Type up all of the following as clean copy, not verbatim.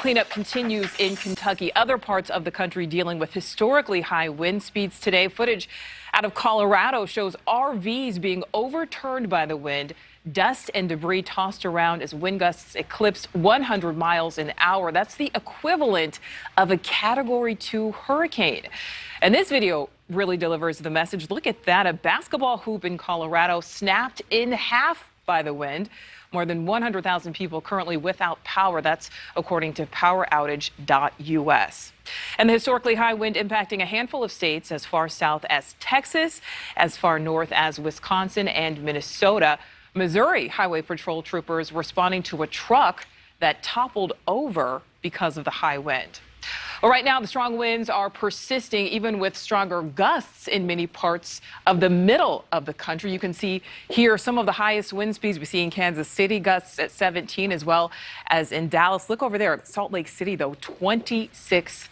Cleanup continues in Kentucky. Other parts of the country dealing with historically high wind speeds today. Footage out of Colorado shows RVs being overturned by the wind. Dust and debris tossed around as wind gusts eclipse 100 miles an hour. That's the equivalent of a Category 2 hurricane. And this video really delivers the message. Look at that. A basketball hoop in Colorado snapped in half by the wind. More than 100,000 people currently without power. That's according to poweroutage.us. And the historically high wind impacting a handful of states as far south as Texas, as far north as Wisconsin and Minnesota. Missouri Highway Patrol troopers responding to a truck that toppled over because of the high wind. Well, right now, the strong winds are persisting, even with stronger gusts in many parts of the middle of the country. You can see here some of the highest wind speeds we see in Kansas City, gusts at 17, as well as in Dallas. Look over there at Salt Lake City, though, 26,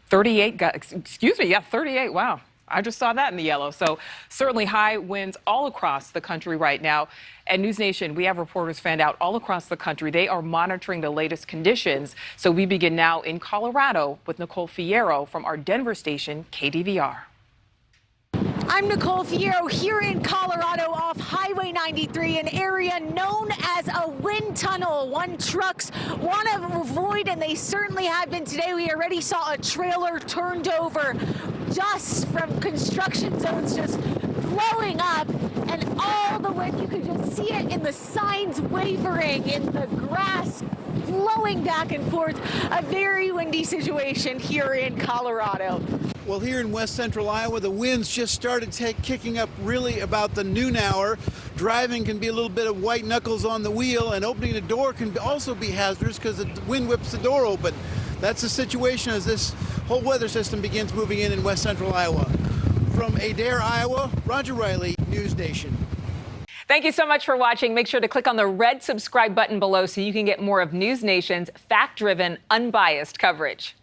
38, excuse me, yeah, 38, wow. I just saw that in the yellow. So certainly high winds all across the country right now. And NewsNation, we have reporters fanned out all across the country. They are monitoring the latest conditions. So we begin now in Colorado with Nicole Fierro from our Denver station, KDVR. I'm Nicole Fierro here in Colorado off Highway 93, an area known as a wind tunnel. One trucks want to avoid, and they certainly have been today. We already saw a trailer turned over. Dust from construction zones just blowing up, and all the wind, you can just see it in the signs wavering, in the grass blowing back and forth. A very windy situation here in Colorado. Well, here in west central Iowa, the winds just started kicking up really about the noon hour. Driving can be a little bit of white knuckles on the wheel, and opening the door can also be hazardous because the wind whips the door open. That's the situation as this whole weather system begins moving in west central Iowa. From Adair, Iowa, Roger Riley, NewsNation. Thank you so much for watching. Make sure to click on the red subscribe button below so you can get more of NewsNation's fact-driven, unbiased coverage.